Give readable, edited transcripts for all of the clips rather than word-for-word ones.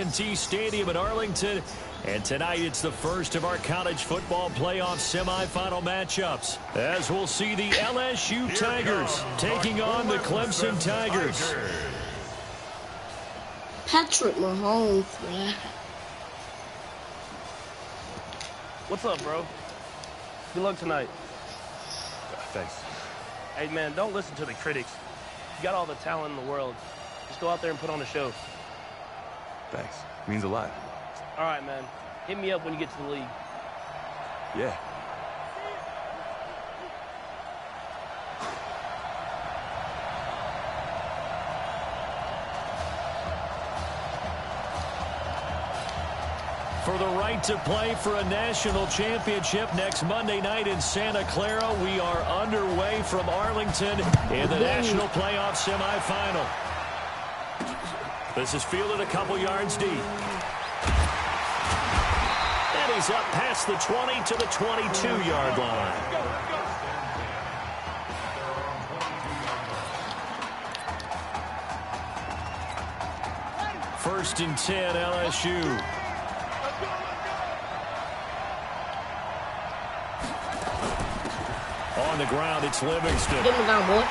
T Stadium in Arlington, and tonight it's the first of our college football playoff semifinal matchups, as we'll see the LSU Tigers taking on the Clemson Tigers. Patrick Mahomes, man. What's up, bro? Good luck tonight. Thanks. Hey, man, don't listen to the critics. You got all the talent in the world. Just go out there and put on a show. Thanks. Means a lot. All right, man. Hit me up when you get to the league. Yeah. For the right to play for a national championship next Monday night in Santa Clara, we are underway from Arlington in the national playoff semifinal. This is fielded a couple yards deep. And he's up past the 20 to the 22-yard line. First and 10, LSU. On the ground, it's Livingston. Give him down, boy.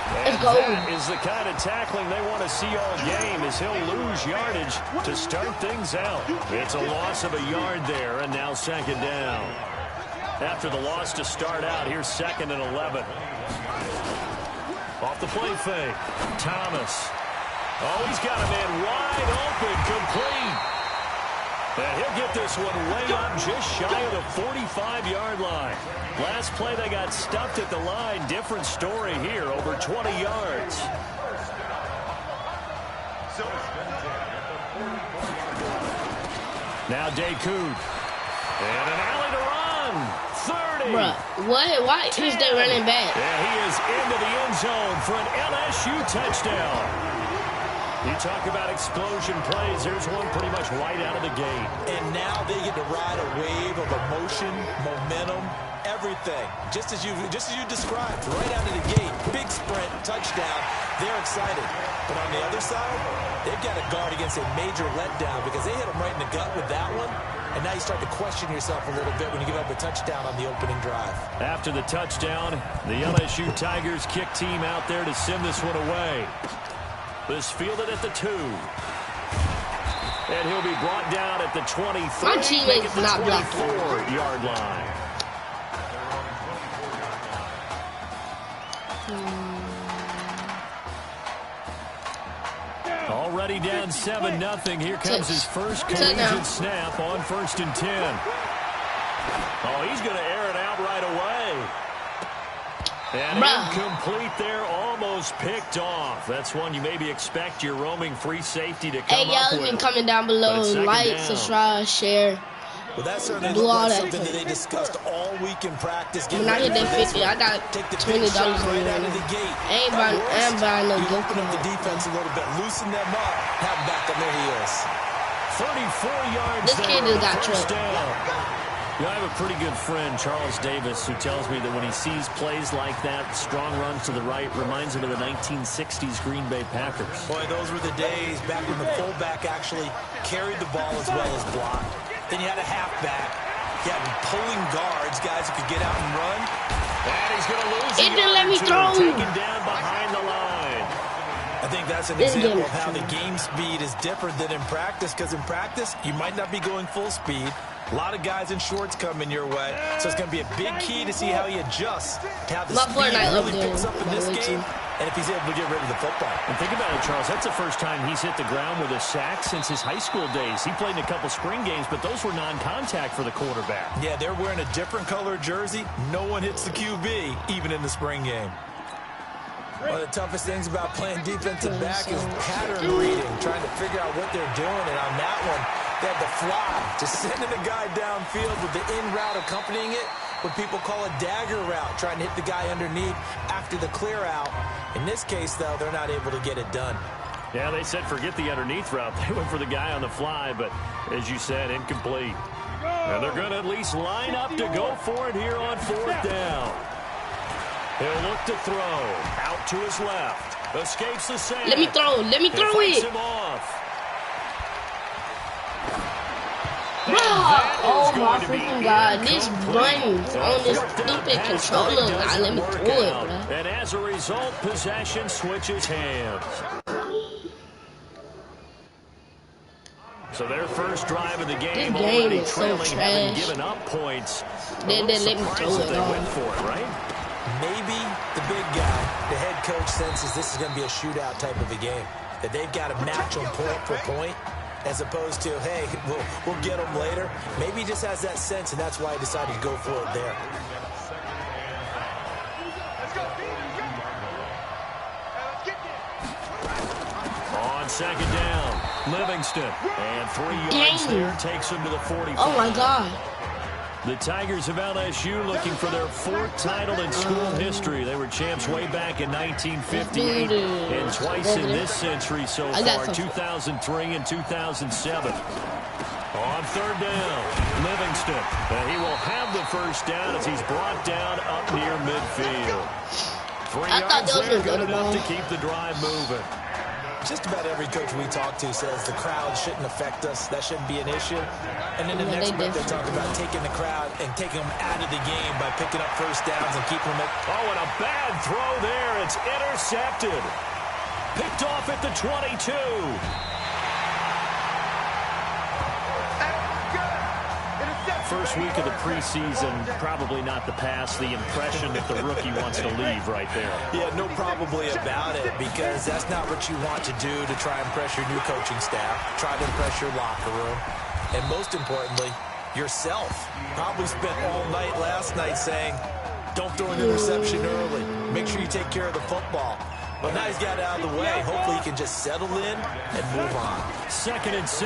And that is the kind of tackling they want to see all game, as he'll lose yardage to start things out. It's a loss of a yard there, and now second down. After the loss to start out, here's second and 11. Off the play fake, Thomas. Oh, he's got a man wide open, complete. And he'll get this one way up just shy of the 45-yard line. Last play, they got stuffed at the line. Different story here, over 20 yards. Now Dakoud. And an alley to run. 30. Bruh, what? Why is they running back? Yeah, he is into the end zone for an LSU touchdown. You talk about explosion plays. There's one pretty much right out of the gate. And now they get to ride a wave of emotion, momentum, everything. Just as you described, right out of the gate. Big sprint, touchdown. They're excited. But on the other side, they've got to guard against a major letdown because they hit them right in the gut with that one. And now you start to question yourself a little bit when you give up a touchdown on the opening drive. After the touchdown, the LSU Tigers kick team out there to send this one away. This fielded at the 2. And he'll be brought down at the 23. My teammate's not blocking. 24-yard line. Already down 7-0. Here comes his first collegiate snap on 1st and 10. Oh, he's going to air it out right away. And incomplete there, almost picked off. That's one you maybe expect your roaming free safety to come up with. Hey, y'all been coming down below. Like, subscribe, share. Well, that certainly looks like something that they discussed all week in practice. When I hit that 50, I got $20 on right me. out of the gate. I ain't buying no good. Open up the defense a little bit, loosen them up, have them back on their heels. 34 yards. This kid just got tripped. I have a pretty good friend, Charles Davis, who tells me that when he sees plays like that, strong runs to the right, reminds him of the 1960s Green Bay Packers. Boy, those were the days back when the fullback actually carried the ball as well as blocked. Then you had a halfback. You had pulling guards, guys who could get out and run. And he's going to lose it. Didn't let me throw. Taken down behind the line. I think that's an example of how the game speed is different than in practice, because in practice, you might not be going full speed. A lot of guys in shorts coming your way, so it's going to be a big key to see how he adjusts to how the speed really picks up in this game, and if he's able to get rid of the football. And think about it, Charles. That's the first time he's hit the ground with a sack since his high school days. He played in a couple spring games, but those were non-contact for the quarterback. Yeah, they're wearing a different color jersey. No one hits the QB, even in the spring game. One of the toughest things about playing defensive back is pattern reading, trying to figure out what they're doing, and on that one, they had the fly, just sending a guy downfield with the in route accompanying it, what people call a dagger route, trying to hit the guy underneath after the clear out. In this case, though, they're not able to get it done. Yeah, they said forget the underneath route. They went for the guy on the fly, but as you said, incomplete. And they're going to at least line up to go for it here on 4th down. He'll look to throw. Out to his left. Escapes the sand. Let me throw. Let me throw it. Him off. Oh my freaking God. This buttons on this stupid controller not let me throw it, bro. And as a result, possession switches hands. So their first drive of the game already trailing, having given up points. They let me throw it they went for it, right? Maybe the big guy, the head coach, senses this is going to be a shootout type of a game. That they've got to match them point for point, as opposed to, hey, we'll get them later. Maybe he just has that sense, and that's why he decided to go for it there. On second down, Livingston. And 3 yards there takes him to the 45. Oh, my God. The Tigers of LSU looking for their 4th title in school history. They were champs way back in 1958 and twice in this century so far, 2003 and 2007. On third down, Livingston. He will have the first down as he's brought down up near midfield. 3 yards there, good enough to keep the drive moving. Just about every coach we talk to says the crowd shouldn't affect us. That shouldn't be an issue. And then the next break they talk about taking the crowd and taking them out of the game by picking up first downs and keeping them at... Oh, and a bad throw there. It's intercepted. Picked off at the 22. First week of the preseason, probably not the pass, the impression that the rookie wants to leave right there. Yeah, no probably about it, because that's not what you want to do to try and impress your new coaching staff, try to impress your locker room, and most importantly, yourself. Probably spent all night last night saying, don't throw an interception early. Make sure you take care of the football. But now he's got it out of the way. Hopefully he can just settle in and move on. 2nd and 6.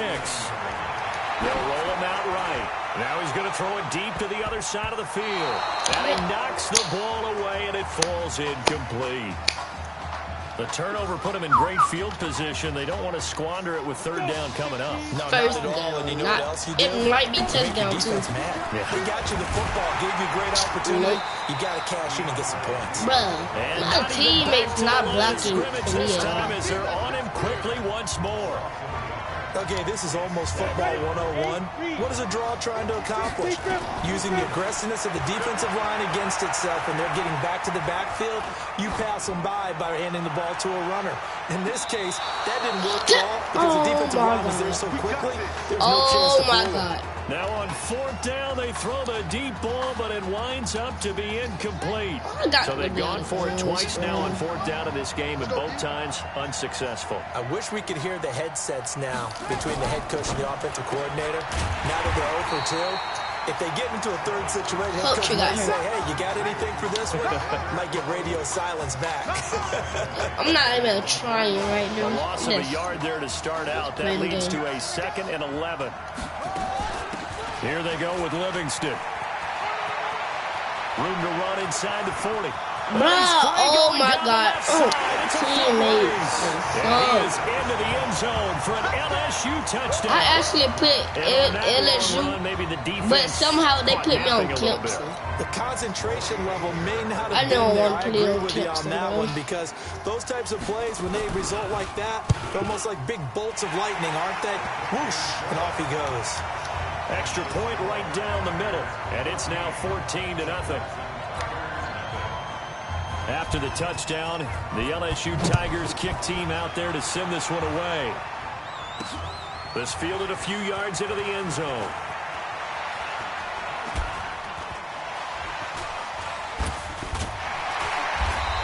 They'll roll him out right. Now he's going to throw it deep to the other side of the field. And he knocks the ball away, and it falls incomplete. The turnover put him in great field position. They don't want to squander it with 3rd down coming up. No, First not at all. And you know what else you do? It might be touchdown, too. Yeah. They got you the football, gave you a great opportunity. You got to cash in and get some points. Bruh, my teammate's not blocking for me at all. as they're on him quickly once more. Okay, this is almost football 101. What is a draw trying to accomplish? Using the aggressiveness of the defensive line against itself, and they're getting back to the backfield. You pass them by handing the ball to a runner. In this case, that didn't work at all because the defensive line was there so quickly, there's no chance to my pull God. it. Now on 4th down, they throw the deep ball, but it winds up to be incomplete. So they've gone for it twice now on 4th down in this game, and both times unsuccessful. I wish we could hear the headsets now between the head coach and the offensive coordinator. Now that they're 0 for 2, if they get into a 3rd situation, head coach might say, hey, you got anything for this one? Might get radio silence back. I'm not even trying right now. A loss of a yard there to start out. That leads to a 2nd and 11. Here they go with Livingston. Room to run inside the 40. Bro, oh my God. Teammates. He is into the end zone for an LSU touchdown. I actually put LSU, but somehow they put me on Clemson. The concentration level may not have I don't been there. want to I play agree on with you on Clemson, that bro. one, because those types of plays, when they result like that, they're almost like big bolts of lightning, aren't they? Whoosh, and off he goes. Extra point right down the middle, and it's now 14-0. After the touchdown, the LSU Tigers kick team out there to send this one away. This fielded a few yards into the end zone.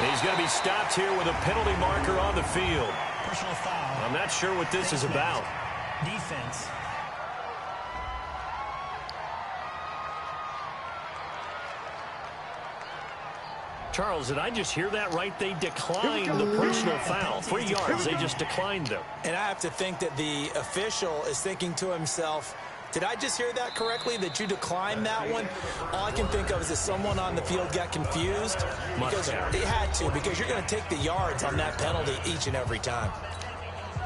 He's going to be stopped here with a penalty marker on the field. Personal foul. I'm not sure what this is about. Defense. Charles, did I just hear that right? They declined the personal foul. 3 yards, they just declined them. And I have to think that the official is thinking to himself, did I just hear that correctly, that you declined that one? All I can think of is that someone on the field got confused. Because they had to, because you're going to take the yards on that penalty each and every time.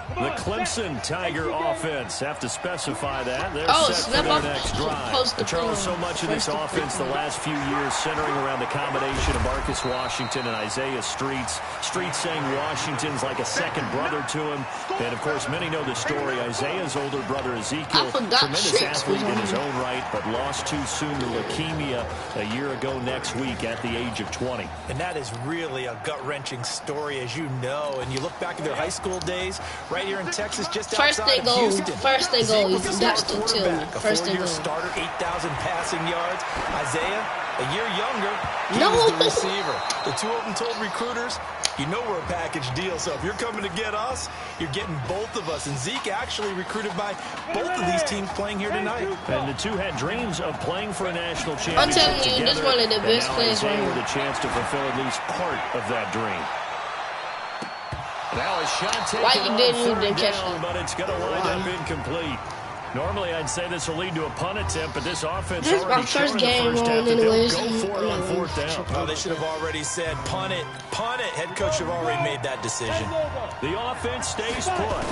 The Clemson Tiger offense have to specify that. They're set for snap their up. next drive. Charles, so much of this offense the last few years centering around the combination of Marcus Washington and Isaiah Streets. Streets saying Washington's like a second brother to him. And, of course, many know the story. Isaiah's older brother, Ezekiel, tremendous athlete in his own right, but lost too soon to leukemia a year ago next week at the age of 20. And that is really a gut-wrenching story, as you know. And you look back at their high school days, right here in Texas, just outside of Houston. First they go. You got to tell me. First they go. Starter, 8,000 passing yards. Isaiah, a year younger, he was the receiver. The two of them told recruiters, you know we're a package deal, so if you're coming to get us, you're getting both of us. And Zeke actually recruited by both of these teams playing here tonight. And the two had dreams of playing for a national championship I'm telling you, together, this one of the best players right here. with a chance to fulfill at least part of that dream. Now a shot taken on third down, but it's going to wind up incomplete. Normally, I'd say this will lead to a punt attempt, but this offense this already showed in the first half that they'll go for it on fourth down. Well, they should have already said, punt it, punt it. Head coach should have already made that decision. The offense stays put.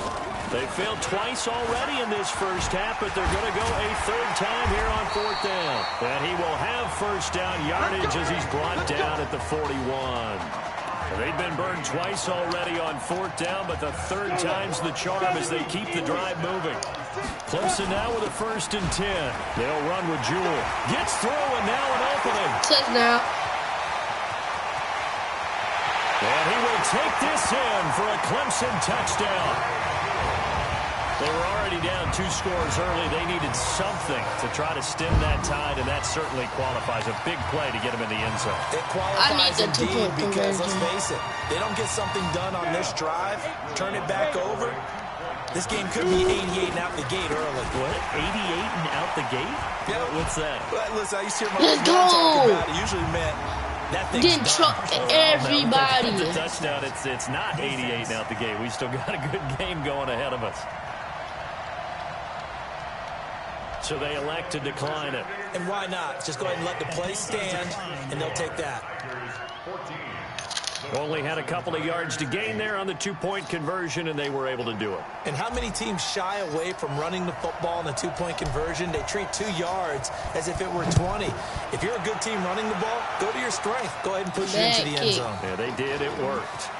They failed twice already in this first half, but they're going to go a third time here on fourth down. And he will have first down yardage as he's brought down at the 41. They've been burned twice already on fourth down, but the third time's the charm as they keep the drive moving. Clemson now with a 1st and 10. They'll run with Jewell. Gets through, and now an opening. Touchdown. And he will take this in for a Clemson touchdown. They were already down 2 scores early. They needed something to try to stem that tide, and that certainly qualifies. A big play to get him in the end zone. It qualifies indeed because, let's face it, they don't get something done on this drive, turn it back over. This game could be 88 and out the gate early. What? 88 and out the gate? Yeah. What's that? Well, listen, I used to hear my talk about it. Usually meant that thing's didn't truck everybody. It's a touchdown. It's not 88 and out the gate. We still got a good game going ahead of us. So they elect to decline it. And why not? Just go ahead and let the play stand, and they'll take that. Only had a couple of yards to gain there on the 2-point conversion, and they were able to do it. And how many teams shy away from running the football in the 2-point conversion? They treat 2 yards as if it were 20. If you're a good team running the ball, go to your strength. Go ahead and push it into the end zone. Yeah, they did. It worked.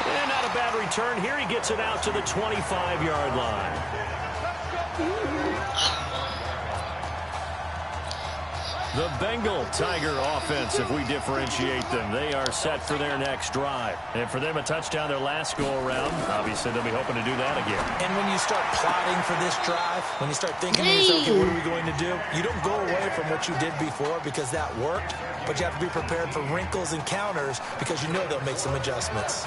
And not a bad return. Here he gets it out to the 25-yard line. The Bengal Tiger offense, if we differentiate them, they are set for their next drive. And for them, a touchdown their last go-around. Obviously, they'll be hoping to do that again. And when you start plotting for this drive, when you start thinking to yourself, okay, what are we going to do? You don't go away from what you did before because that worked, but you have to be prepared for wrinkles and counters because you know they'll make some adjustments.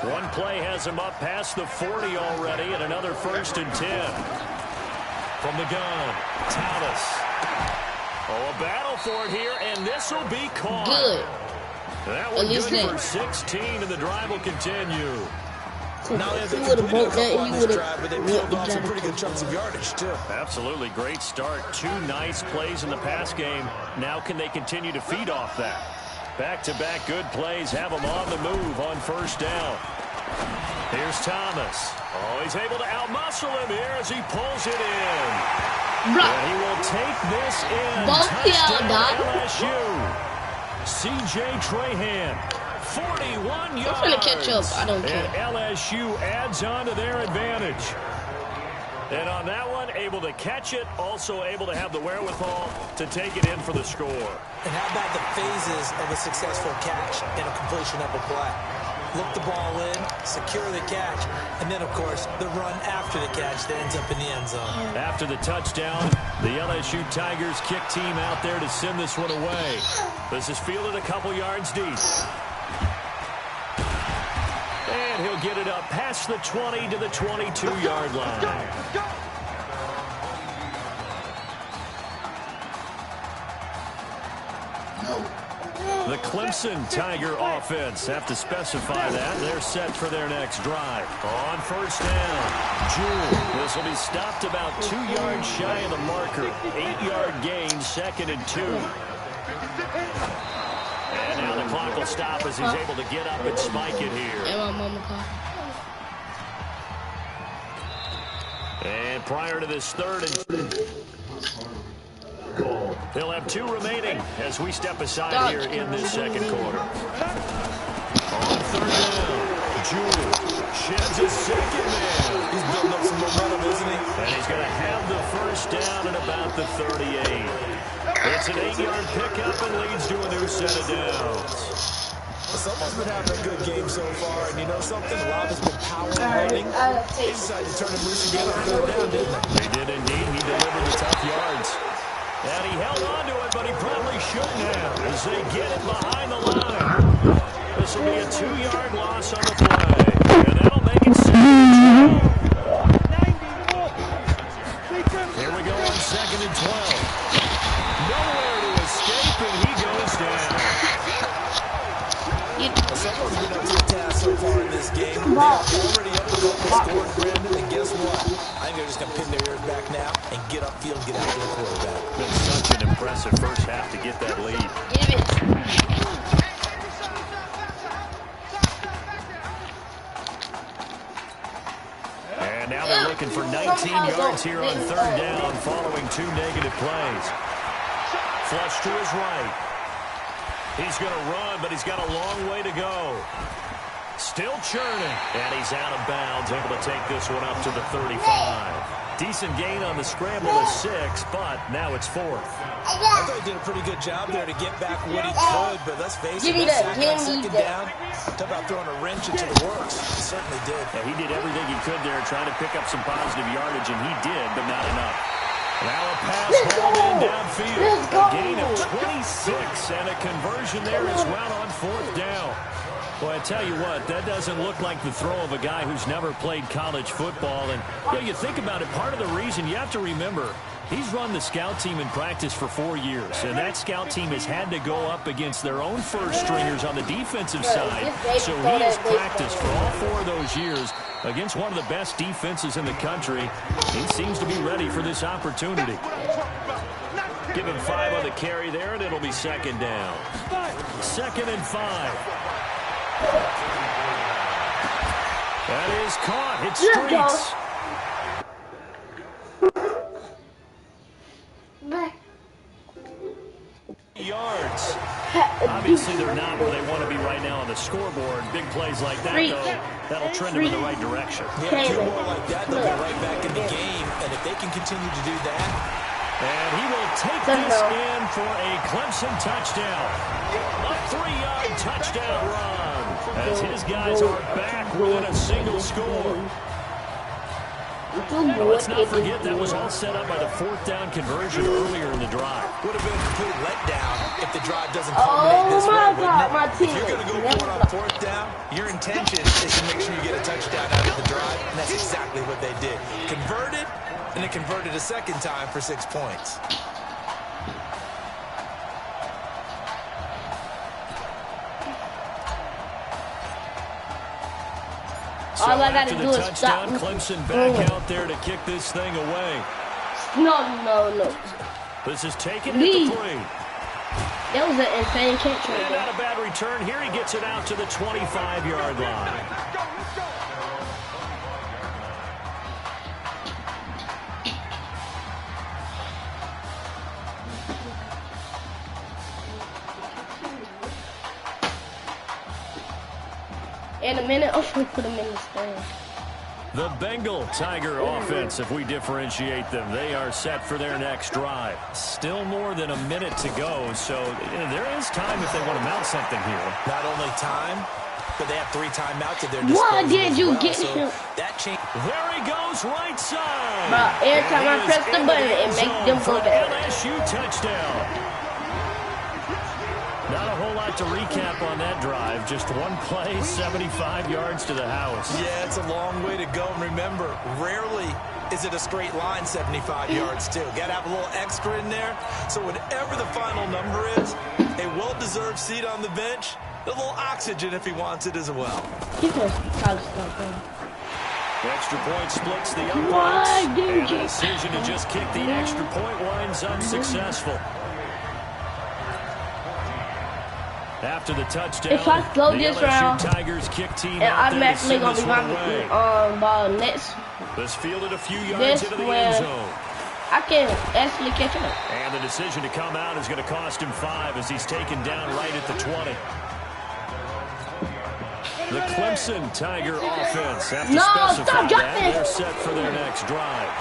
One play has him up past the 40 already, and another 1st and 10. From the gun, Thomas. Oh, a battle for it here, and this will be caught. Good. That one good for 16, and the drive will continue. Now, if he would have broke that, he would have. But they peeled off some pretty good chunks of yardage, too. Absolutely. Great start. 2 nice plays in the pass game. Now can they continue to feed off that? Back-to-back good plays have them on the move on 1st down. Here's Thomas. Oh, he's able to outmuscle him here as he pulls it in. And he will take this in. Touchdown LSU. C.J. Trahan, 41 yards. I'm going to catch up. I don't care. And LSU adds on to their advantage. And on that one, able to catch it, also able to have the wherewithal to take it in for the score. And how about the phases of a successful catch and a completion of a play? Look the ball in, secure the catch, and then, of course, the run after the catch that ends up in the end zone. After the touchdown, the LSU Tigers kick team out there to send this one away. This is fielded a couple yards deep. And he'll get it up past the 20 to the 22-yard line. The Clemson Tiger offense have to specify that. They're set for their next drive. On 1st down, Jewell. This will be stopped about 2 yards shy of the marker. 8-yard gain, 2nd and 2. And now the clock will stop as he's able to get up and spike it here. And prior to this third, they'll have 2 remaining as we step aside here in this second quarter. On third down, Jewell sheds a second man. He's building up some momentum, isn't he? And he's going to have the first down at about the 38. It's an 8-yard pickup and leads to a new set of downs. Someone's been having a good game so far, and you know something? Rob has been power running. They decided to turn him loose again on third down, didn't they? They did indeed. He delivered the tough yards. And he held on to it, but he probably shouldn't have as they get it behind the line. This will be a 2-yard loss on the play. And that'll make it 7-12. Here we go on 2nd and 12. Nowhere to escape, and he goes down. Someone's been up to the task so far in this game. They're already up a couple scores, Brandon, and guess what? I think they're just going to pin their ears back now and get upfield and get after the quarterback. Been such an impressive first half to get that lead. And now they're looking for 19 yards here on third down following 2 negative plays. Flush to his right. He's going to run, but he's got a long way to go. Still churning. And he's out of bounds, able to take this one up to the 35. Decent gain on the scramble to 6, but now it's 4th. I thought he did a pretty good job there to get back what he could, but let's face it, that sack on second down, talk about throwing a wrench into the works. He certainly did. Yeah, he did everything he could there, trying to pick up some positive yardage, and he did, but not enough. Now a pass hauled in downfield. A gain of 26, and a conversion there as well on 4th down. Well, I tell you what, that doesn't look like the throw of a guy who's never played college football. And you think about it, part of the reason you have to remember, he's run the scout team in practice for 4 years, and that scout team has had to go up against their own first stringers on the defensive side. So he has practiced for all 4 of those years against one of the best defenses in the country. He seems to be ready for this opportunity. Give him 5 on the carry there, and it'll be 2nd down. 2nd and 5. That is caught. Hit streets. Yards. Obviously, they're not where they want to be right now on the scoreboard. Big plays like that, though, that'll trend them in the right direction. Yeah, 2 more like that, they'll get right back in the game. And if they can continue to do that. And he will take this in for a Clemson touchdown. A 3-yard touchdown run as his guys are back within a single score. Now, let's not forget that was all set up by the 4th down conversion earlier in the drive. Would have been a complete letdown if the drive doesn't culminate this way, wouldn't it? If you're going to go for it on 4th down, your intention is to make sure you get a touchdown out of the drive, and that's exactly what they did. Converted, and they converted a second time for 6 points. So all I gotta do is stop. Clemson back out there to kick this thing away. No. This is taken at the 3. That was an insane catch right And there. not a bad return. Here he gets it out to the 25-yard line. In a minute, I'll put them in the stand. The Bengal Tiger offense, if we differentiate them, they are set for their next drive. Still more than a minute to go, so there is time if they want to mount something here. Not only time, but they have 3 timeouts at their disposal. Why did you get him? That change. There he goes, right side. Bro, every time I press the button, it makes them go back. LSU touchdown. Not a whole lot to recap on that drive. Just one play, 75 yards to the house. Yeah, it's a long way to go. And remember, rarely is it a straight line 75 yards, too. Got to have a little extra in there. So whatever the final number is, a well-deserved seat on the bench, a little oxygen if he wants it as well. The extra point splits the uprights. And the decision to just kick the extra point winds unsuccessful. After the touchdown, if I go the this LSU round, Tigers kick team and out I'm there to actually send gonna this be one away. my next. This fielded a few yards This into the where end zone. I can actually catch up. And the decision to come out is going to cost him 5 as he's taken down right at the 20. The Clemson Tiger offense have to specify that they're set for their next drive.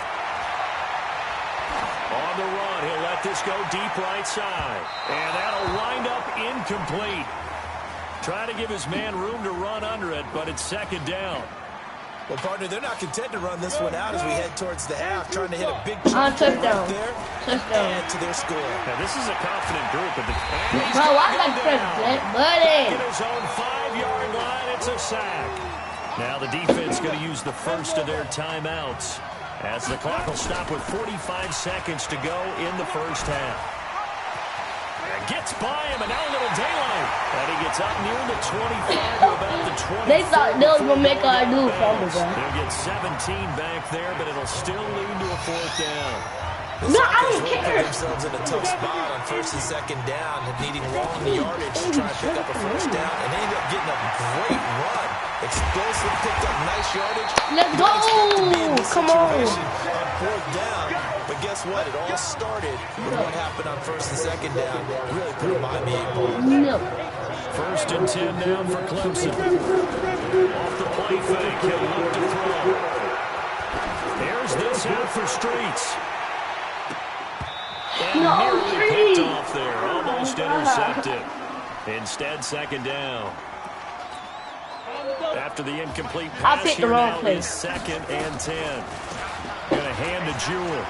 On the run, he'll let this go deep right side. And that'll wind up incomplete. Try to give his man room to run under it, but it's second down. Well, partner, they're not content to run this one out as we head towards the half, trying to hit a big chunk touchdown. right there. Touchdown. Add to their score. Now, this is a confident group. But bro, I got that, buddy. At his own 5-yard line, it's a sack. Now the defense going to use the first of their timeouts as the clock will stop with 45 seconds to go in the first half. Gets by him, and now a little daylight. And he gets up near the 25 to about the 20. They thought they was going to make our new fumble, bro. They'll get 17 back there, but it'll still lead to a 4th down. The Sockers will put themselves in a tough spot on 1st and 2nd down, needing long yardage to try and pick up a 1st down, and they end up getting a great run. Explosive, picked up nice yardage. Let's go! Come on. On 4th down. But guess what? It all started with what happened on 1st and 2nd down. Really put him behind the 8 ball. No. 1st and 10 down for Clemson. Off the play fake, he'll look to throw. There's this out for Streets. And nearly picked off there, almost intercepted. Instead, 2nd down. After the incomplete pass, I picked the wrong place. place. 2nd and 10. Going to hand to Jewell.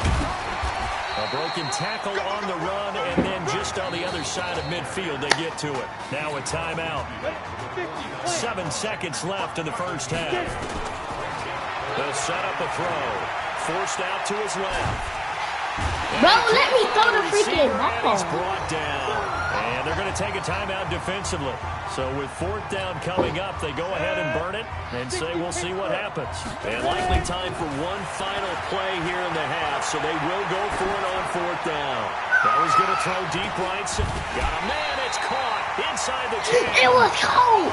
A broken tackle on the run, and then just on the other side of midfield, they get to it. Now a timeout. 7 seconds left in the first half. They'll set up a throw. Forced out to his left. Bro, let me throw the freaking ball. He's brought down. And they're going to take a timeout defensively. So with 4th down coming up, they go ahead and burn it and say we'll see what happens. And likely time for one final play here in the half, so they will go for it on 4th down. That was going to throw deep right. Got a man, it's caught inside the 10. It was cold.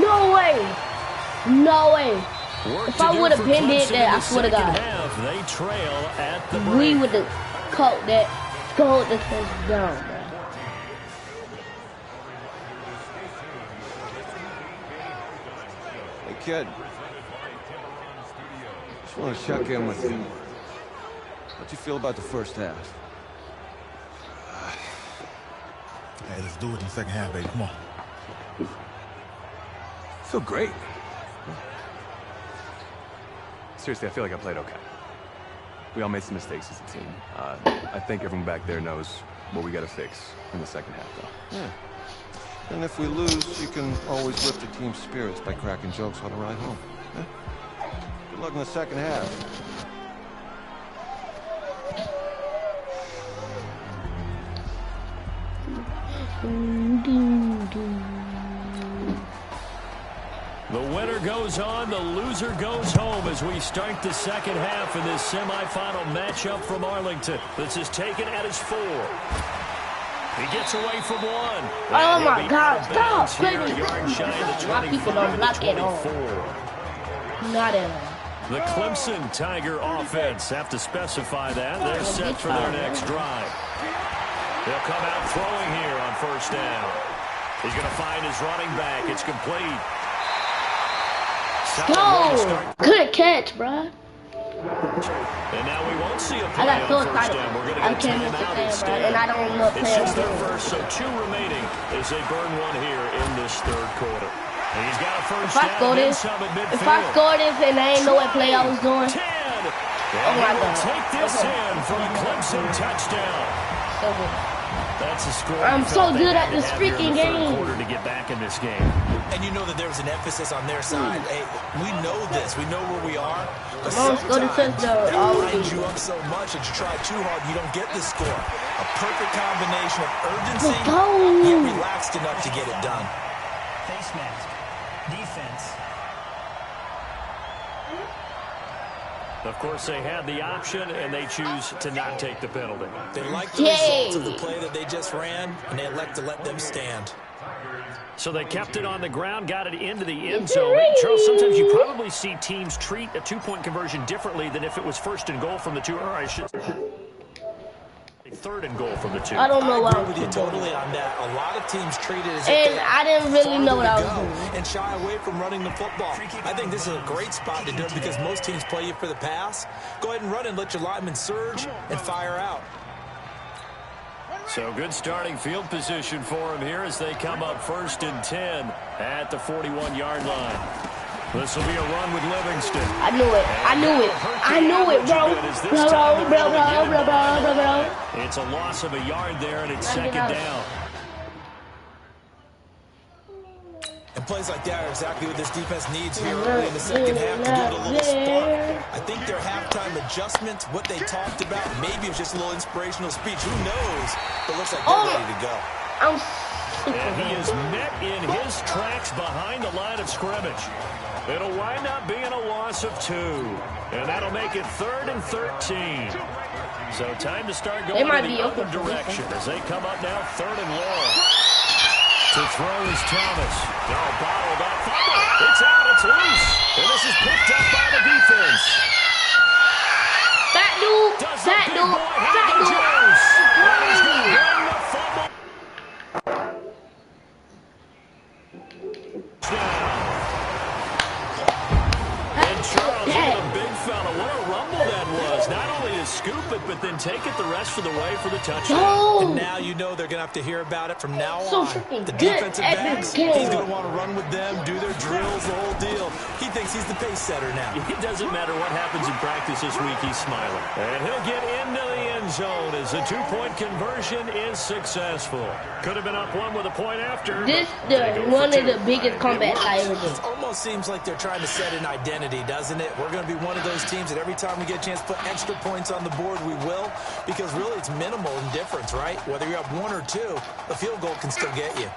No way. No way. If I would have been did that, I swear to God. They trail at the break. We would have caught that, scored the touchdown, man. Hey, kid. Just want to check in with you. How'd you feel about the first half? Hey, let's do it in the second half, baby. Come on. Feel great. Seriously, I feel like I played okay. We all made some mistakes as a team. I think everyone back there knows what we got to fix in the second half, though. Yeah. And if we lose, you can always lift the team's spirits by cracking jokes on the ride home. Yeah? Good luck in the second half. The winner goes on, the loser goes home as we start the second half in this semifinal matchup from Arlington. This is taken at his 4. He gets away from 1. Oh my God, stop. My people don't block at all. Not at all. The Clemson Tiger offense have to specify that. They're set for their next drive. They'll come out throwing here on 1st down. He's going to find his running back. It's complete. Go! Good catch, bro. And now we won't see a play I got so on 1st excited. down. We're going to I get can't a miss timeout the instead. and I don't know It's just their first, so 2 remaining as they burn 1 here in this 3rd quarter. And he's got a first down and some at midfield. If I score this and I ain't know what play I was doing. 10. Oh my God. Take this in for a Clemson touchdown. So good. That's a score. I'm so good at this freaking game. Quarter to get back in this game. And you know that there was an emphasis on their side. Hey, we know this. We know where we are. But Let's go to sometimes touchdown. that winds you up so much that you try too hard, you don't get the score. A perfect combination of urgency yet relaxed enough to get it done. Face mask. Defense. Of course, they had the option, and they choose to not take the penalty. They like the results of the play that they just ran, and they elect to let them stand. So they kept it on the ground, got it into the end zone. Charles, sometimes you probably see teams treat a two-point conversion differently than if it was first and goal from the 2, or I should third and goal from the 2. I don't know I agree with you totally on that. A lot of teams treat it as and I didn't really know what I was doing. And shy away from running the football. I think this is a great spot to do it because most teams play you for the pass. Go ahead and run and let your linemen surge and fire out. So good starting field position for him here as they come up 1st and 10 at the 41-yard line. This will be a run with Livingston. I knew it. I knew it. I knew it, bro. Bro. It's a loss of a yard there, and it's 2nd down. And plays like that are exactly what this defense needs here early in the second half to give it a little spark. I think their halftime adjustments, what they talked about, maybe it was just a little inspirational speech. Who knows? But it looks like they're ready to go. And he is met in his tracks behind the line of scrimmage. It'll wind up being a loss of 2. And that'll make it 3rd and 13. So time to start going in the other direction as they come up now 3rd and long. To throw is Thomas. Oh, bottled up. It's out. It's loose. And this is picked up by the defense. That dude. That dude. That dude. And he's going to bring the fumble. And Charles, a big fella. What a rumble that was. Not only to scoop it, but then take it the rest of the way for the touchdown. Oh. And now you know they're going to have to hear about it from now So on. freaking The good defensive at backs, this game. he's going to want to run with them, do their drills, the whole deal. He thinks he's the pace setter now. It doesn't matter what happens in practice this week, he's smiling. And he'll get into the end zone as the 2-point conversion is successful. Could have been up 1 with a point after. This is one of the biggest comebacks I ever did. It almost seems like they're trying to set an identity, doesn't it? We're going to be one of those teams that every time we get a chance to put extra points on the board, we will. Because really it's minimal in difference, right? Whether you're up 1 or 2, a field goal can still get you.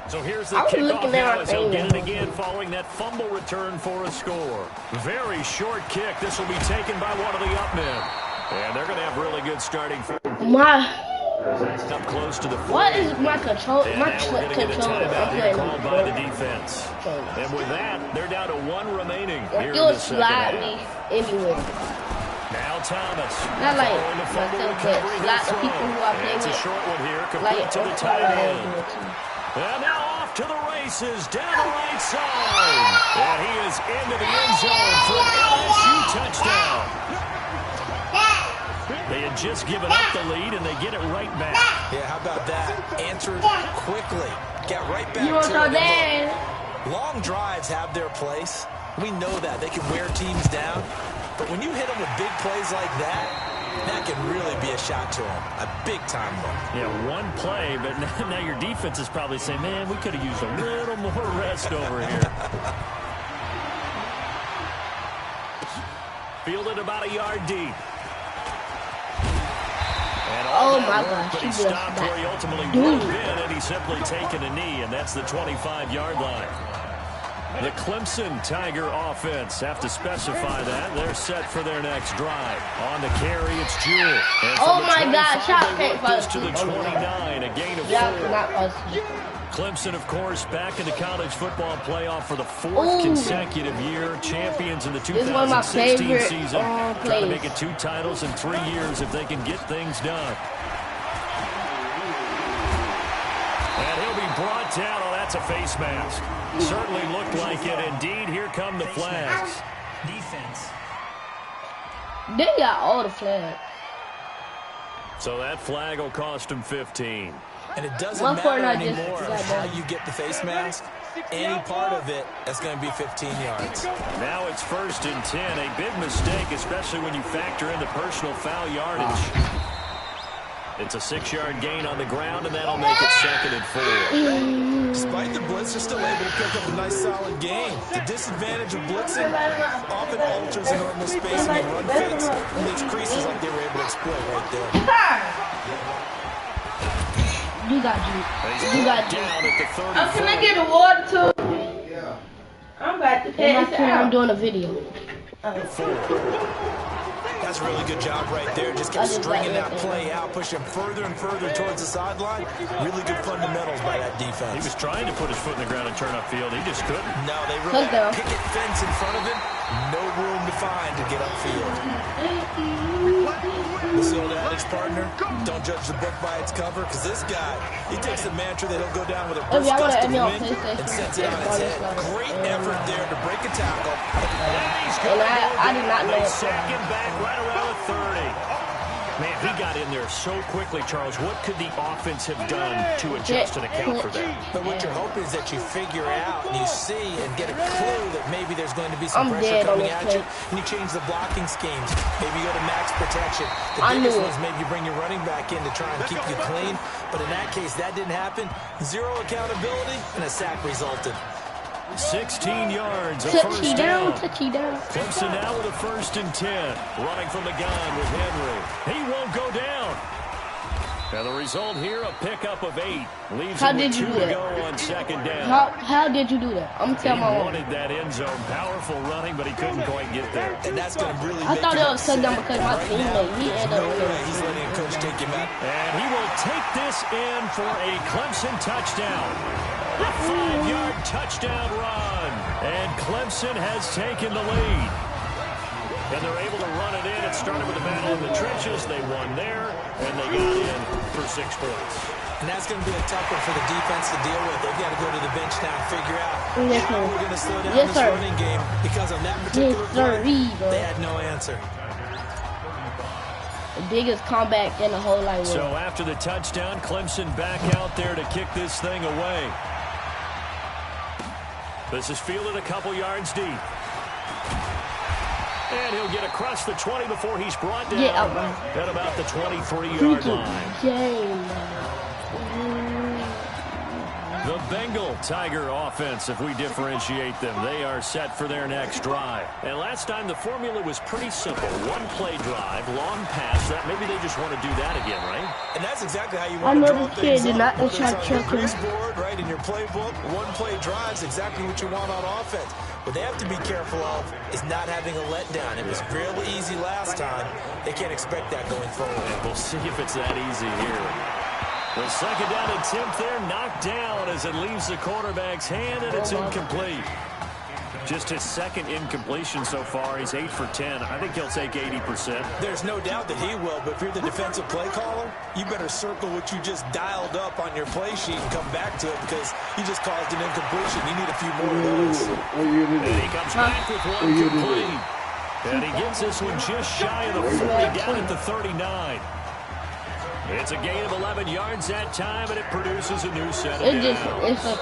So here's the kickoff now as he'll get it again following that fumble return for a score. Very short kick. This will be taken by one of the up men. And they're going to have really good starting. Up close to the 40. What is my control? My control. I'm called by the defense. And with that, they're down to 1 remaining here in You'll the second slide half. me anywhere. Now Thomas. Not like myself, but slide the people who I play It's with. a short one here, complete Like, to the tight end. And now off to the races, down the right side. And he is into the end zone for an LSU touchdown. They had just given up the lead, and they get it right back. Yeah, how about that? Answered quickly. Get right back You want to to it. Long drives have their place. We know that. They can wear teams down. But when you hit them with big plays like that, that can really be a shot to them. A big-time one. Yeah, 1 play, but now your defense is probably saying, man, we could have used a little more rest over here. Fielded about a yard deep. And Oh my gosh, but he he just stopped where he ultimately would have been, and he's simply taken a knee, and that's the 25-yard line. The Clemson Tiger offense have to specify that. They're set for their next drive. On the carry, it's Jewell. Oh my God, shot they can't work this to fall. the 29, a gain of 4. Not us. Clemson, of course, back in the college football playoff for the 4th consecutive year. Champions in the 2016 This is one of my favorite, season. Trying to plays. make it 2 titles in 3 years if they can get things done. And he'll be brought down. Oh, that's a face mask. Certainly looked like it. Indeed, here come the flags. Defense. They got all the flags. So that flag will cost him 15. And it doesn't One matter point I just anymore got how done. you get the face mask. Any part of it, that's going to be 15 yards. Now it's 1st and 10. A big mistake, especially when you factor in the personal foul yardage. It's a 6-yard gain on the ground, and that'll make it 2nd and 4. Despite the blitz, they're still able to pick up a nice, solid gain. The disadvantage of blitzing often alters the normal spacing and run fits and leaves creases like they were able to exploit right there. You got you. You got you. Down at the 34. Can I get a water too? Yeah. I'm about to pass it out. I'm doing a video. That's a really good job right there. Just kept stringing that play out, pushing further and further towards the sideline. Really good fundamentals by that defense. He was trying to put his foot in the ground and turn upfield. He just couldn't. No, they really had a picket fence in front of him. No room to find to get upfield. This old adage, partner, don't judge the book by its cover, because this guy, he takes the mantra that he'll go down with a burst gust of wind and sets it on its head. Great effort there to break a tackle. And I did not know it. Sack him back right around the 30. Man, he got in there so quickly, Charles. What could the offense have done to adjust and account for that? But what you're hoping is that you figure out and you see and get a clue that maybe there's going to be some pressure coming at you, and you change the blocking schemes. Maybe you go to max protection. The biggest one is maybe you bring your running back in to try and keep you clean. But in that case, that didn't happen. Zero accountability, and a sack resulted. 16 yards, a first down. Touchdown. Clemson now with a 1st and 10. Running from the gun with Henry. He won't go down. And the result here, a pickup of 8. Leaves him with 2 to go on 2nd down. How did you do that? I'm telling you. He wanted that end zone. Powerful running, but he couldn't quite get there. And that's going to really I thought it was touchdown because my teammate, he ended up winning. He's letting a coach take him out. And he will take this in for a Clemson touchdown. A 5-yard touchdown run. And Clemson has taken the lead. And they're able to run it in. It started with a battle in the trenches. They won there, and they got in for 6 points. And that's going to be a tough one for the defense to deal with. They've got to go to the bench now and figure out how we're going to slow down this running game, because on that particular play, they had no answer. The biggest comeback in the whole line. So after the touchdown, Clemson back out there to kick this thing away. This is fielded a couple yards deep. And he'll get across the 20 before he's brought down at about the 23-yard line. The Bengal Tiger offense, if we differentiate them, they are set for their next drive. And last time the formula was pretty simple. 1-play drive, long pass. That maybe they just want to do that again, right? And that's exactly how you want to draw things up. Whether it's on your grease board, right, in your playbook, 1-play drive is exactly what you want on offense. What they have to be careful of is not having a letdown. It was real easy last time. They can't expect that going forward. And we'll see if it's that easy here. The 2nd down attempt there knocked down as it leaves the quarterback's hand, and it's incomplete. Just his 2nd incompletion so far. He's 8 for 10. I think he'll take 80%. There's no doubt that he will, but if you're the defensive play caller, you better circle what you just dialed up on your play sheet and come back to it, because you just caused an incompletion. You need a few more of those. And he comes back with one complete. And he gets this one just shy of the 40, down at the 39. It's a gain of 11 yards that time, and it produces a new set of downs. It's a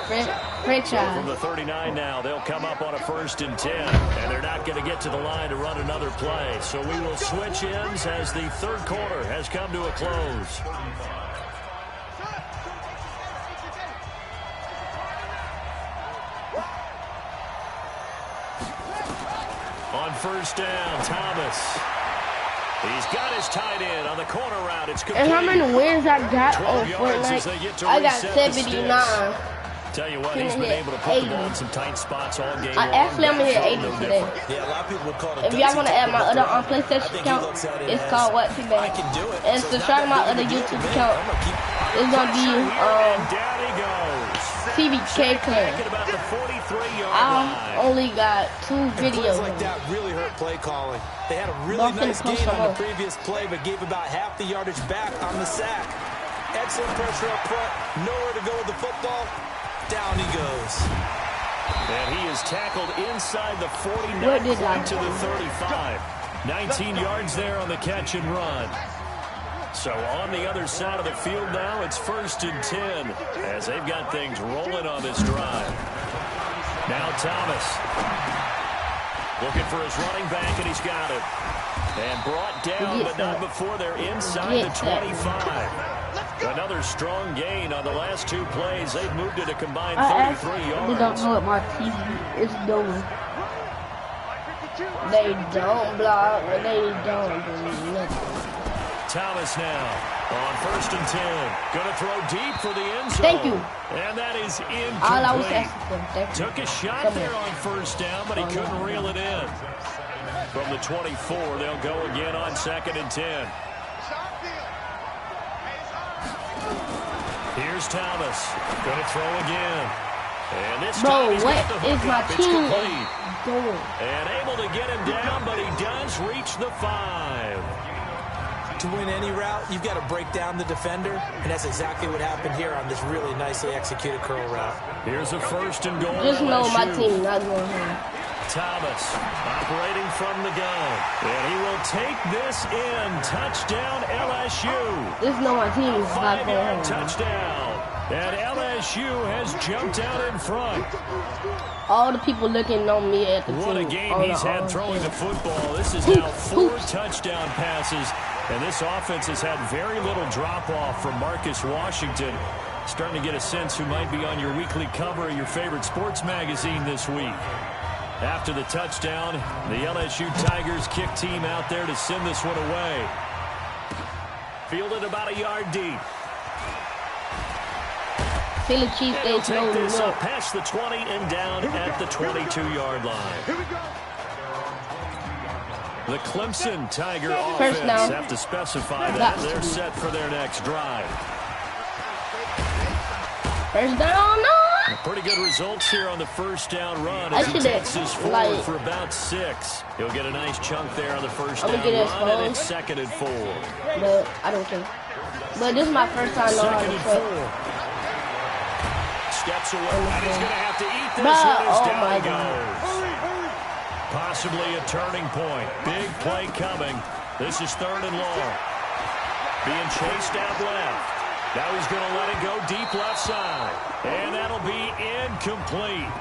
franchise. From the 39 now, they'll come up on a 1st and 10, and they're not going to get to the line to run another play. So we will switch ends as the 3rd quarter has come to a close. On 1st down, Thomas. He's got his tight end on the corner route. It's complete. And how many wins I got on Fortnite? I got 79. Tell you what, he's been able to put the ball in some tight spots all game long. Actually, I'm going to hit 80 today. Yeah, a lot of people would call it. If y'all want to add my other on PlayStation account, it's called What Today. I can do it. And subscribe to my other YouTube account. It's going to be TVK Clan. I only got 2 videos. Plays like that really hurt play calling. They had a really nice gain on the previous play, but gave about half the yardage back on the sack. Excellent pressure up front. Nowhere to go with the football. Down he goes. And he is tackled inside the 49 to the 35. 19 yards there on the catch and run. So on the other side of the field now, it's 1st and 10 as they've got things rolling on this drive. Now Thomas looking for his running back, and he's got it. And brought down, but not before they're inside the 25. Another strong gain on the last 2 plays. They've moved it a combined 33 yards. They don't know what my TV is doing. They don't block, and they don't do nothing. Thomas now on 1st and 10. Going to throw deep for the end zone. Thank you. And that is incomplete. All I was asking for. Took a shot there on 1st down, but he couldn't reel it in. From the 24, they'll go again on 2nd and 10. Here's Thomas. Going to throw again. And this time he's got the hook up. It's complete. And able to get him down, but he does reach the 5. To win any route, you've got to break down the defender, and that's exactly what happened here on this really nicely executed curl route. Here's a 1st and goal. Just know my team not going home. Thomas operating from the gun, and he will take this in. Touchdown LSU. Just know my team is not going home. Touchdown. And LSU has jumped out in front. All the people looking on me at the team. What a game he's had throwing the football. This is now 4 touchdown passes. And this offense has had very little drop-off from Marcus Washington. Starting to get a sense who might be on your weekly cover of your favorite sports magazine this week. After the touchdown, the LSU Tigers kick team out there to send this one away. Fielded about a yard deep. Philly Cheesesteaks, take this no. up past the 20 and down at the 22-yard line. The Clemson Tiger offense have to specify that they're set for their next drive. First down, no! Pretty good results here on the first down run as he takes this forward for about 6. He'll get a nice chunk there on the first down run, and it's 2nd and 4. No, I don't care. But this is my first time knowing how to play. Steps away, and he's going to have to eat this one as down he goes. Possibly a turning point. Big play coming. This is 3rd and long. Being chased out left. Now he's going to let it go deep left side. And that'll be incomplete.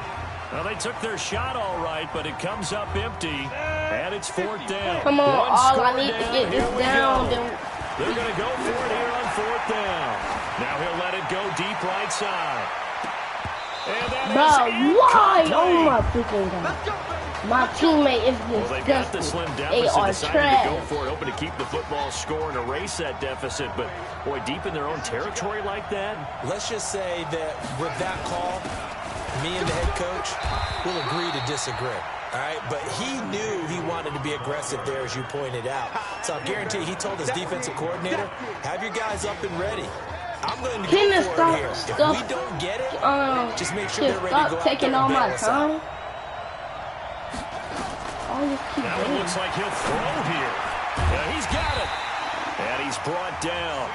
Well, they took their shot all right, but it comes up empty. And it's 4th down. Come on, all I need to get this down. They're going to go for it here on 4th down. Now he'll let it go deep right side. And that is why? Oh my freaking God. My teammate is disgusting. Well, they got the slim deficit, decided to go for it, hoping to keep the football score and erase that deficit. But, boy, deep in their own territory like that. Let's just say that with that call, me and the head coach will agree to disagree. All right, but he knew he wanted to be aggressive there, as you pointed out. So I guarantee he told his defensive coordinator, have your guys up and ready. I'm going to go for it here. If we don't get it, just make sure they're ready to go out taking all my time. Now it looks like he'll throw here. Yeah, he's got it. And he's brought down.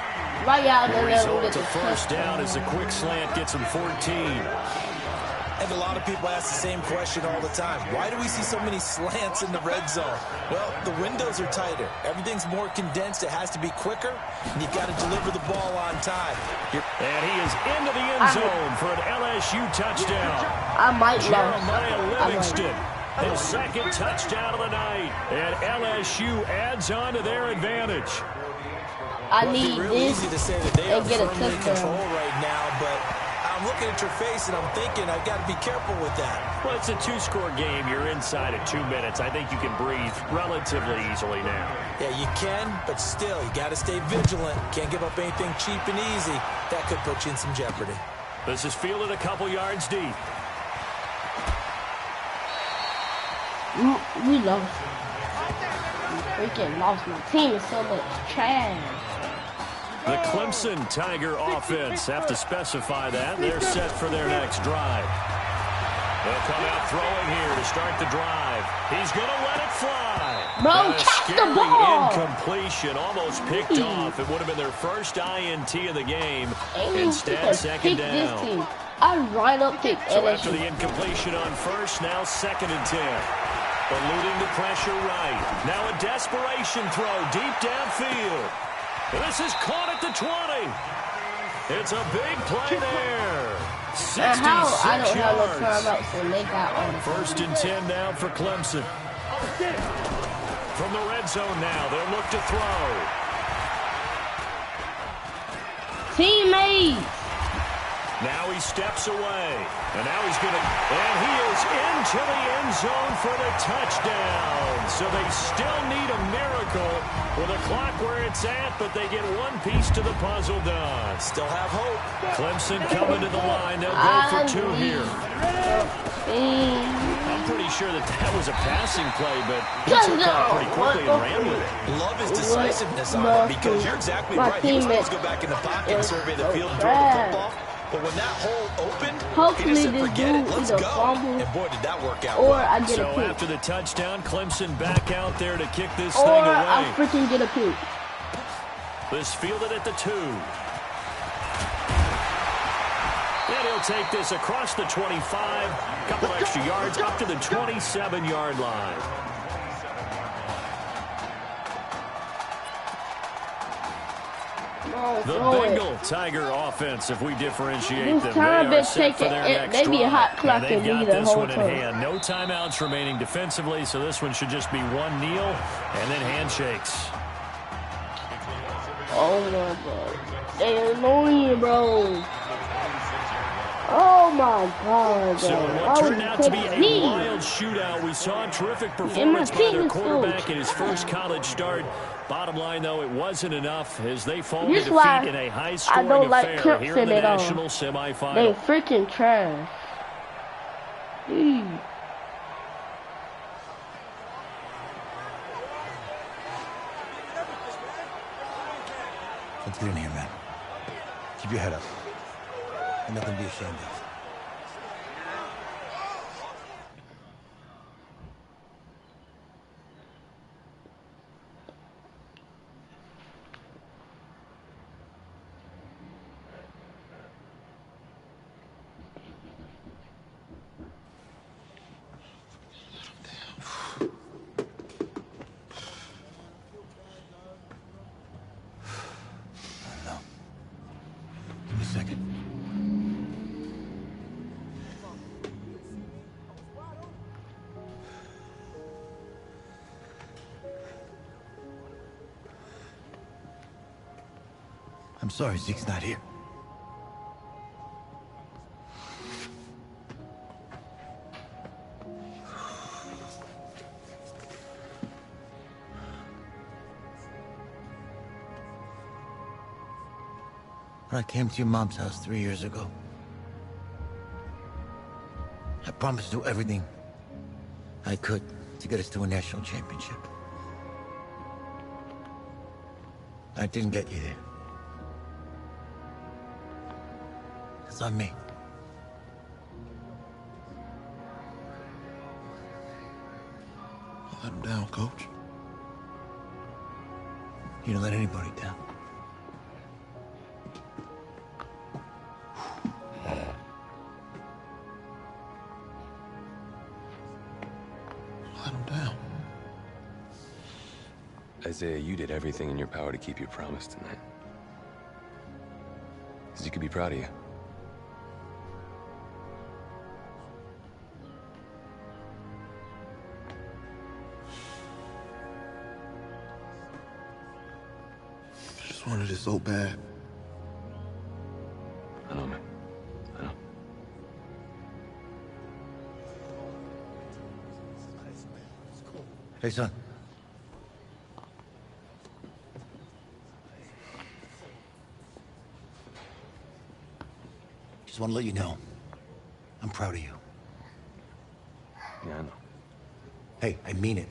The result of 1st down as a quick slant gets him 14. And a lot of people ask the same question all the time. Why do we see so many slants in the red zone? Well, the windows are tighter. Everything's more condensed. It has to be quicker, and you've got to deliver the ball on time. And he is into the end zone for an LSU touchdown. I might Jeremiah Livingston, his 2nd touchdown of the night. And LSU adds on to their advantage. I need really this easy to say that they are get a firmly in touchdown. control right now, but I'm looking at your face and I'm thinking I've got to be careful with that. Well, it's a 2-score game. You're inside at 2 minutes. I think you can breathe relatively easily now. Yeah, you can, but still, you got to stay vigilant. Can't give up anything cheap and easy. That could put you in some jeopardy. This is fielded a couple yards deep. We lost. Freaking lost. My team is so much trash. The Clemson Tiger offense have to specify that. They're set for their next drive. They'll come out throwing here to start the drive. He's going to let it fly. Bro, catch the ball. Incompletion, almost picked off. It would have been their first INT of the game. Instead, 2nd down. I right up pick So after the incompletion on 1st, now 2nd and 10. Eluding the pressure right. Now a desperation throw deep downfield. And this is caught at the 20. It's a big play there. 66 I don't have no yards. timeouts, so they got all the 1st and 10 now for Clemson. From the red zone now, they'll look to throw. teammates. Now he steps away. And now he's going to... And he is into the end zone for the touchdown. So they still need a miracle with a clock where it's at, but they get one piece to the puzzle done. Still have hope. Clemson coming to the line. They'll go for 2 here. I'm pretty sure that was a passing play, but he took off pretty quickly and ran with it. Love his decisiveness on it because you're exactly right. He was supposed to go back in the pocket and survey the field and throw the football. But when that hole opened, he just said, forget it, let's go. And boy, did that work out well. So after the touchdown, Clemson back out there to kick this thing away. away. Or I'll freaking get a pick. This fielded at the 2. And he'll take this across the 25. Couple extra yards up to the 27-yard line. The Bengal Tiger offense, if we differentiate them, they are set for their next drive. They be hot And they've clocking got me the this whole one in time. hand. No timeouts remaining defensively, so this one should just be one kneel and then handshakes. Oh my god. They annoying, bro. Oh my god. So what turned out to be a wild shootout. We saw a terrific performance by their quarterback in his first college start. Bottom line, though, it wasn't enough as they fall to defeat in a high-scoring affair here in the national semifinal. They freaking trash. Let's get in here, man. Keep your head up. And nothing to be ashamed of. I'm sorry Zeke's not here. When I came to your mom's house 3 years ago, I promised to do everything I could to get us to a national championship. I didn't get you there. It's on me. Let him down, Coach. You don't let anybody down. Let him down. Isaiah, you did everything in your power to keep your promise tonight. Zeke could be proud of you. Wanted it so bad. I know, man. I know. Hey, son. Just want to let you know, I'm proud of you. Yeah, I know. Hey, I mean it.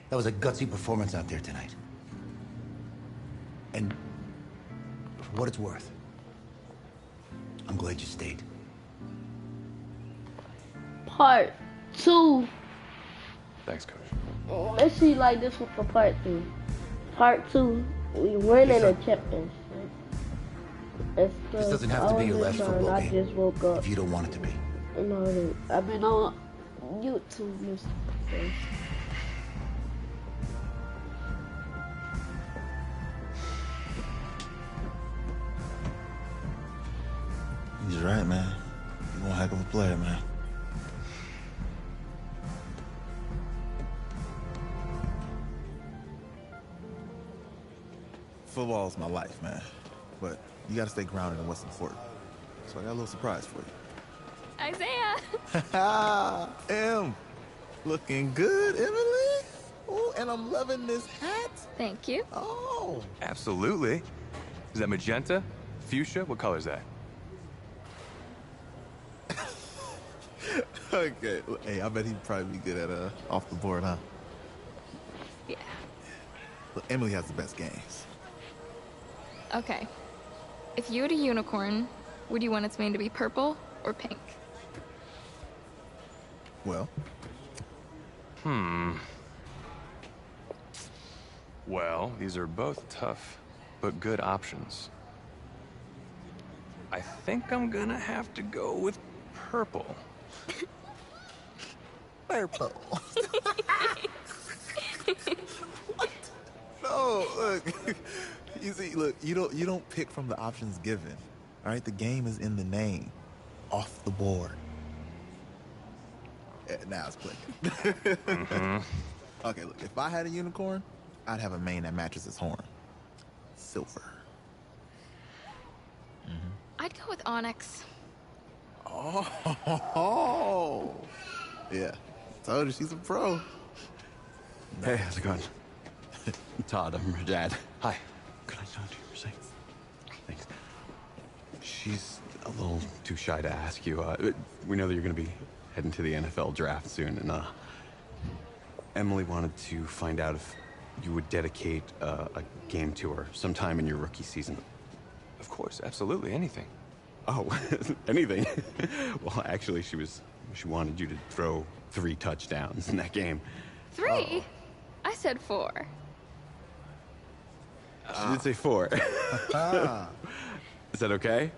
That was a gutsy performance out there tonight. And for what it's worth, I'm glad you stayed. Part 2. Thanks, Coach. Let's see like this one for part 2. Part 2, we winning a championship. This doesn't have to be your last football I game just woke up. if you don't want it to be. No, I've been on YouTube, Mr. He's right, man. You're one heck of a player, man. Football's my life, man. But you gotta stay grounded in what's important. So I got a little surprise for you. Isaiah! Em, looking good, Emily. Oh, and I'm loving this hat. Thank you. Oh. Absolutely. Is that magenta? Fuchsia? What color is that? Okay. Hey, I bet he'd probably be good at off the board, huh? Yeah. Look, Emily has the best games. Okay. If you had a unicorn, would you want its mane to be purple or pink? Well. Well, these are both tough, but good options. I think I'm gonna have to go with purple. Purple. No, look. You see, look, you don't pick from the options given. All right, the game is in the name. Off the board. Now it's clicking. Okay, look, if I had a unicorn, I'd have a mane that matches its horn. Silver. I'd go with onyx. Oh. Yeah. Told you she's a pro. Hey, how's it going? Todd, I'm her dad. Hi. Could I talk to you for a second? Thanks. She's a little too shy to ask you. We know that you're going to be heading to the NFL draft soon, and Emily wanted to find out if you would dedicate a game to her sometime in your rookie season. Of course, absolutely, anything. Oh, anything? Well, actually, she wanted you to throw 3 touchdowns in that game. 3? I said 4. She did say 4. Is that okay?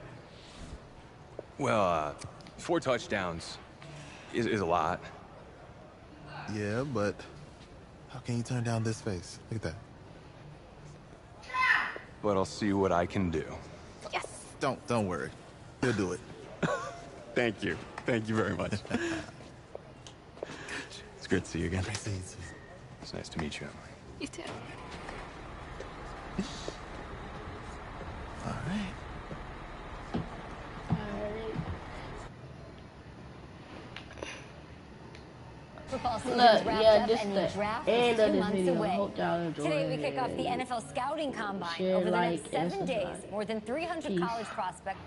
Well, 4 touchdowns is a lot. Yeah, but how can you turn down this face? Look at that. But I'll see what I can do. Yes. Don't worry. He'll do it. Thank you. Thank you very much. It's great to see you again. Nice to meet you. It's nice to meet you, Emily. You too. All right. Look, yeah, this is the end of this video. I hope y'all enjoyed it. Today we kick off the NFL scouting combine. Share, Over the like, next and 7 days, subscribe. more than 300 Peace. college prospects